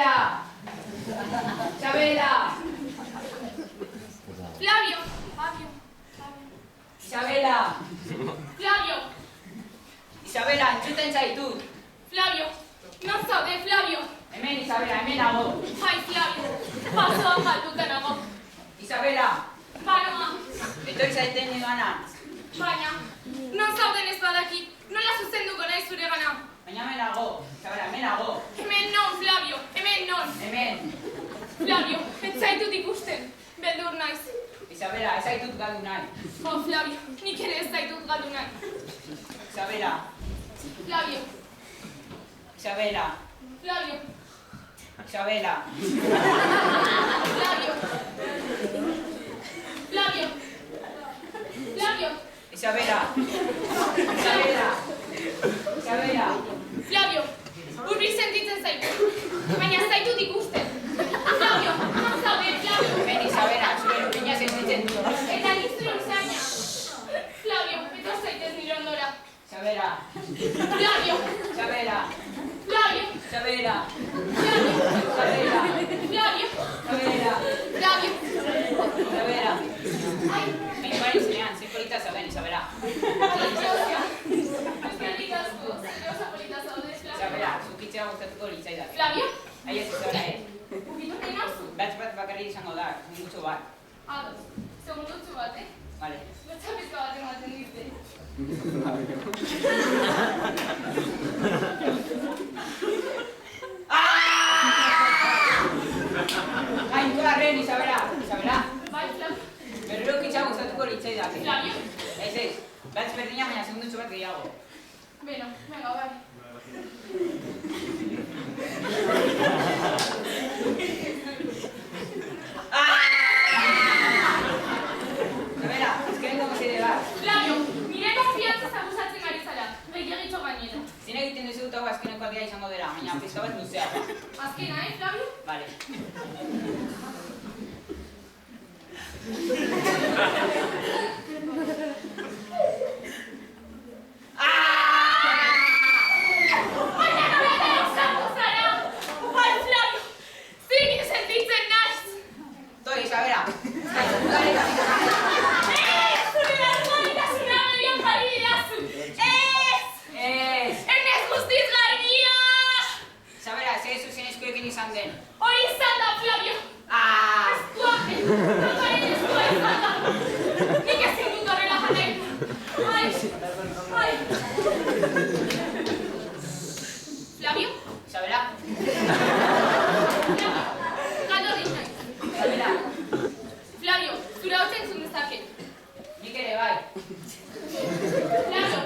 Isabela. Isabela. Flavio. Isabela. Flavio. Isabela, entzuten zaitut. Flavio. Non zaude, Flavio. Hemen, Isabela, hemen nago. Ai, Flavio. Pasoan galduta nago. Isabela, Banoa. etorri zaiten nigana. Baina, non zauden ez badakit, nola zuzenduko nahi zure gana. Baina hemen nago. Isabela, hemen nago. Hemen non, Flavio, hemen non. Hemen. Flavio, ez zaitut ikusten, beldur naiz. Isabela, ez zaitut galdu nahi. Oh, Flavio, nik ere ez zaitut galdu nahi. Isabela. Flavio, Isabela. Flavio, Isabela. Flavio. Flavio. Flavio. Isabela. Isabela. Isabela. Flavio, hurbil sentitzen zaitu, baina ez zaitut ikusten. Flavio, non zaude, Flavio. Hemen, Isabela, zure lupina sentitzen du. Eta nik zure usaina. Flavio, etor zaitez nire ondora. Isabela. Flavio. Isabela. Flavio. Isabela. Flavio. Isabela. Flavio. Isabela. Flavio. Isabela. Beni bari zenean, zein polita zauden, Isabela. Isabela, zukitzea gustatuko litzaidak. Flavio? Aiez, Isabela, Ukitu nahi nauzu? Batz bat bakarrik izango da, mingutxo bat. Ados, segundutzu bat, Vale. Lotxapizka bat ematen dizte. Gainko arren, Isabela. Isabela, Bai, Flavio. berriro ukitza gustatuko litzaidak. Flavio? Ez, batz berdina, baina segundutxo bat gehiago. Beno, venga, bai. Isabela, ez que vengo mesedez bat. Flavio, nire konfiantzaz abusatzen ari zara, gehiagitxo gainera. Zine egiten dizut hau azkeneko aldia izango dela, baina pizka bat luzeago. Azkena, Flavio? Vale. Baina nolata eusatu zara! Ai, Flavio, zikin sentitzen naiz! Toi, Isabela. Zure barrualitasuna begian jarri didazu! Ez! Enez guztiz garbia! Isabela, ze zuzen eskuekin izan den. Hori izan da, Flavio! Eskua, tokaren eskua izan da! Nik ezin dut horrela jarraitu! Ai! Flavio? Isabela. Galdo dit naiz. Isabela. Flavio, zure hau entzun dezaket. Nik ere bai. Flavio,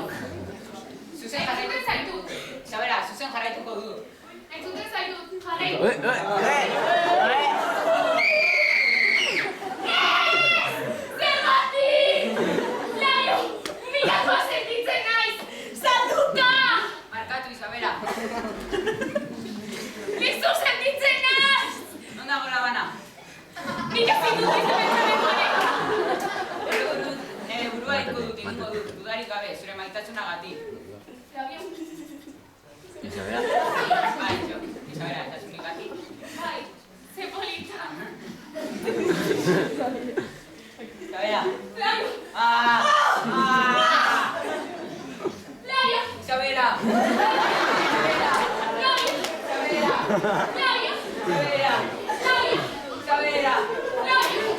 Zuzen entzuten jarraituko. zaitut. Isabela, zuzen jarraituko dut. Entzuten zaitut, jarraitu. Zergatik! Flavio, milatua sentitzen naiz! Salduta! Markatu, Isabela. Lizu sentitzen naiz! Non dago labana? Nik ezin dut izan Nere burua egingo dut, dudarik gabe, zure maitatsunagatik. Flavio, Isabela. Bai, jo, Isabela, eta zurigatik. bai, ze polita. Isabela. Flavio, Flavio, Isabela. Flavio, Isabela. Flavio, Isabela. Flavio, Isabela. Flavio,